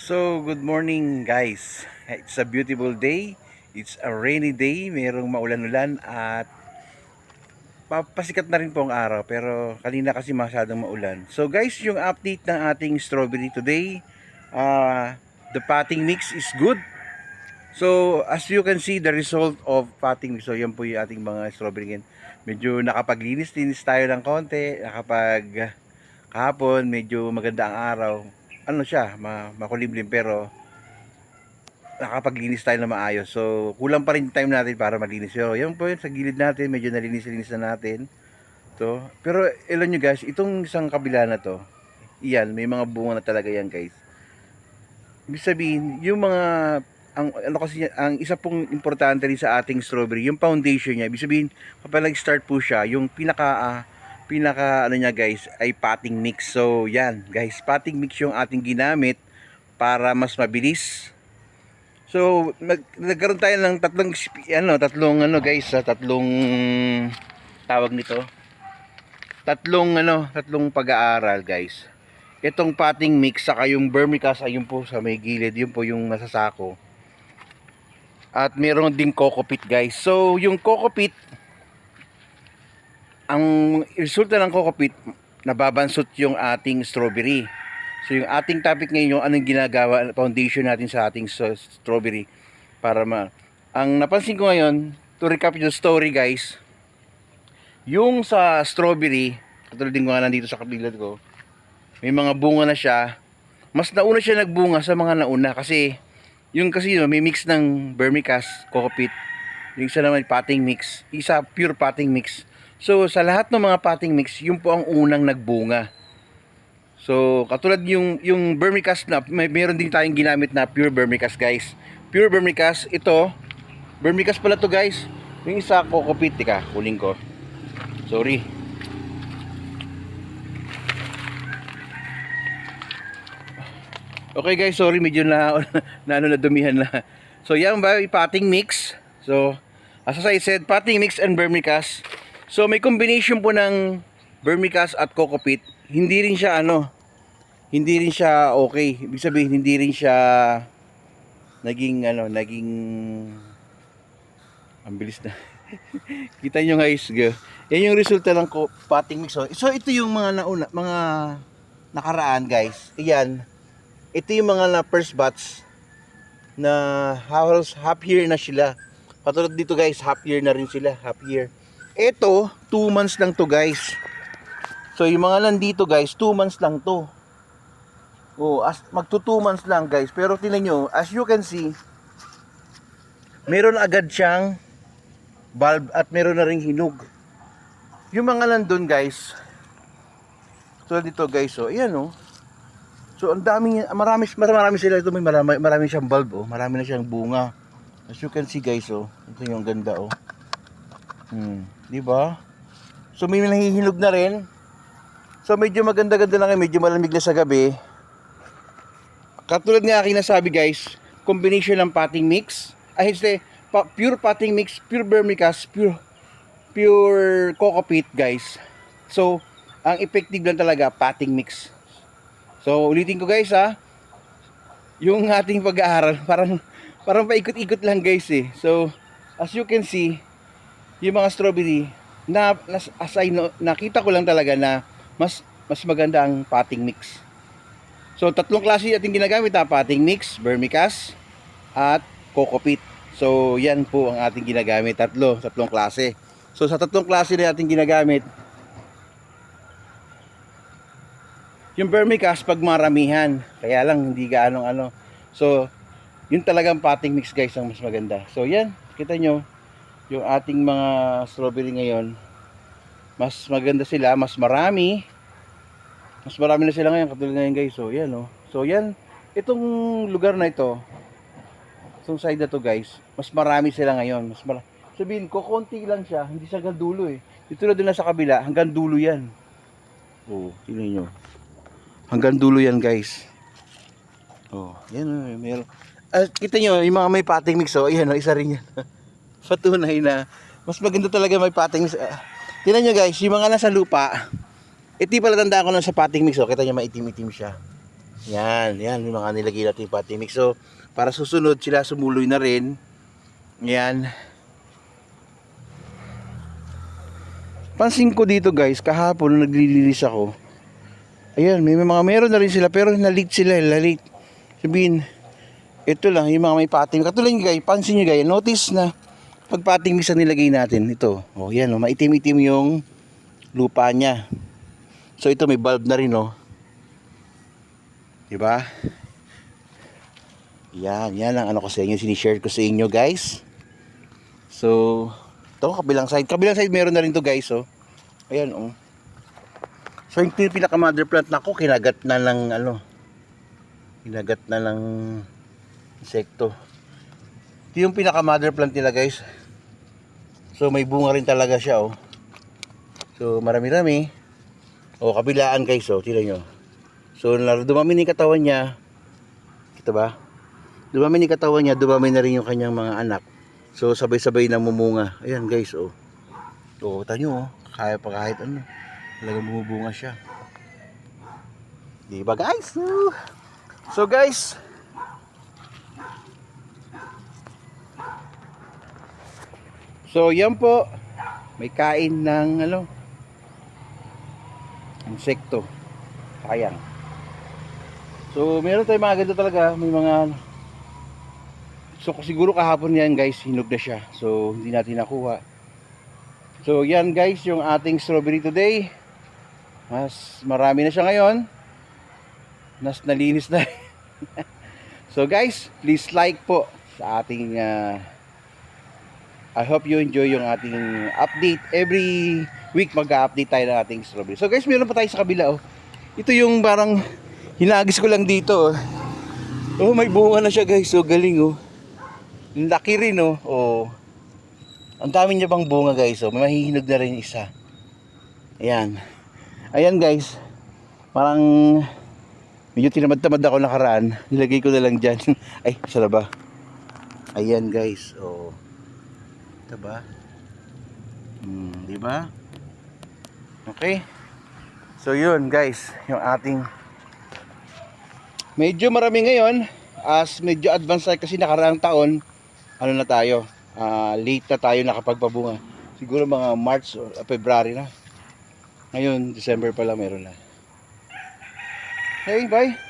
So, good morning guys. It's a beautiful day. It's a rainy day. Merong maulan-ulan at papasikat na rin po ang araw. Pero kanina kasi masyadong maulan. So guys, yung update ng ating strawberry today. The potting mix is good. So, as you can see, the result of potting mix. So, yan po yung ating mga strawberry ngayon. Medyo nakapaglinis-linis tayo ng konti. Kahapon, medyo maganda ang araw. Ano siya, makulimlim pero nakapaglinis tayo na maayos. So, kulang pa rin time natin para malinis. So, yan po yun, sa gilid natin, medyo nalinis-linis na natin. To. Pero, alam nyo guys, itong isang kabila na to, iyan, may mga bunga na talaga yan guys. Ibig sabihin, yung mga, ang isa pong importante rin sa ating strawberry, yung foundation niya. Ibig sabihin, kapag nag-start po siya, yung pinaka ano niya guys, ay potting mix. So, yan guys, potting mix yung ating ginamit para mas mabilis. So, nagkaroon tayo ng tatlong tawag nito. Tatlong pag-aaral, guys. Itong potting mix saka yung vermicast ayun po sa may gilid, yun po yung nasa sako. At meron ding coco peat, guys. So, yung coco peat, ang resulta ng coco peat, nababansot yung ating strawberry. So yung ating topic ngayon, yung anong ginagawa, foundation natin sa ating strawberry para ang napansin ko ngayon, to recap yung story guys, yung sa strawberry, katulad din ko nga nandito sa kabilad ko, may mga bunga na siya. Mas nauna siya nagbunga sa mga nauna kasi may mix ng vermicast, coco peat, yung isa naman potting mix, isa pure potting mix. So sa lahat ng mga potting mix, yun po ang unang nagbunga. So, katulad yung vermicast na, meron din tayong ginamit na pure vermicast guys. Pure vermicast, ito, vermicast pala to guys. Yung isa, coco peat, tika, kuling ko. Sorry. Okay guys, sorry, medyo nadumihan na. So, yan ba, yung potting mix. So, as I said, potting mix and vermicast. So, may combination po ng vermicast at coco peat. Hindi rin siya okay. Ibig sabihin hindi rin siya naging ang bilis na. Kita nyo guys, yan yung resulta ng potting mix. So ito yung mga nakaraan guys. Iyan. Ito yung mga na first batch na half year na sila. Patulad dito guys, half year na rin sila, half year. Ito, 2 months lang to guys. So yung mga nandito guys, 2 months lang to. Magto 2 months lang guys. Pero tingnan nyo, as you can see, meron agad siyang bulb at meron na ring hinog. Yung mga nandun guys, so dito guys, ayan so ang marami sila ito, marami siyang bulb marami na siyang bunga. As you can see guys, ito yung ganda di ba? So may nahihinog na rin. So medyo maganda-ganda lang, medyo malamig na sa gabi. Katulad nga aking nasabi guys, combination ng potting mix, pure potting mix, pure vermicast, pure coco peat guys. So, ang effective lang talaga potting mix. So, ulitin ko guys yung ating pag-aaral, parang paikot-ikot lang guys So, as you can see, yung mga strawberry, nakita ko lang talaga na mas maganda ang potting mix. So, tatlong klase ating ginagamit potting mix, vermicast, at coco peat. So, yan po ang ating ginagamit. Tatlong klase. So, sa tatlong klase na ating ginagamit, yung vermicast pag maramihan, kaya lang hindi gaano So, yun talagang potting mix guys ang mas maganda. So, yan, kita nyo, yung ating mga strawberry ngayon, mas maganda sila, mas marami na sila ngayon, katulad ngayon guys. So yan so yan, itong lugar na ito, itong side na to guys, mas marami sila ngayon, sabihin ko, konti lang siya, hindi siya hanggang dulo dito na doon sa kabila, hanggang dulo yan. Tingnan nyo, hanggang dulo yan guys. Yan meron. Kita nyo, yung mga may potting mix ayan isa rin yan. Patunay na mas maganda talaga may potting mix. Tingnan nyo guys, yung mga nasa lupa, ito pala tandaan ko lang sa potting mix. Kita nyo maitim-itim siya. Yan, yung mga nilagay natin potting mix. So, para susunod sila sumuloy na rin. Yan. Pansin ko dito guys, kahapon nung naglilinis ako, ayan, may mga meron na rin sila pero na-late sila, na-late. Sabihin, ito lang, yung mga may potting. Katulad nyo guys, pansin nyo guys, notice na pag potting mix ang nilagay natin, ito, oh yan, oh, maitim-itim yung lupa niya. So ito may bulb na rin, oh. Diba? Yan ang ano ko sa inyo, sinishare ko sa inyo guys. So, ito, kabilang side meron na rin to guys, oh. Ayan, oh. So, yung pinaka mother plant na ko, kinagat na ng insekto. Ito yung pinaka mother plant nila guys. So, may bunga rin talaga siya, oh. So, marami-rami. Oh, kabilaan guys, oh, tingnan nyo. So, dumami na yung katawan niya. Kita ba? Dumami na yung katawan niya, dumami na rin yung kanyang mga anak. So, sabay-sabay na mumunga. Ayan guys, oh. So, tanyo, oh. Kaya pa kahit ano. Talagang bumubunga siya. Diba guys? So guys, so yan po, may kain ng insekto, sayang. So meron tayong mga ganito talaga, may mga, so siguro kahapon yan guys, hinog na siya, so hindi natin nakuha. So yan guys, yung ating strawberry today. Mas marami na siya ngayon. Nalinis na. So guys, please like po sa ating I hope you enjoy yung ating update. Every week mag-update tayo ng ating strawberry. So guys, meron pa tayo sa kabila, oh. Ito yung parang hinagis ko lang dito, oh. Oh, may bunga na siya guys. So galing, oh. Laki rin, oh. Oh. Ang dami niya bang bunga guys, oh. May mahihinog na rin isa. Ayan. Ayan guys. Parang medyo tinamad-tamad ako nakaraan. Nilagay ko na lang dyan. Ay, sala ba? Ayan guys. Oh. Ito ba? Diba? Okay. So yun guys, yung ating medyo marami ngayon. As medyo advanced tayo kasi nakaraang taon, ano na tayo? Late na tayo nakapagpabunga. Siguro mga March or February na. Ngayon, December pa lang meron na. Hey, bye!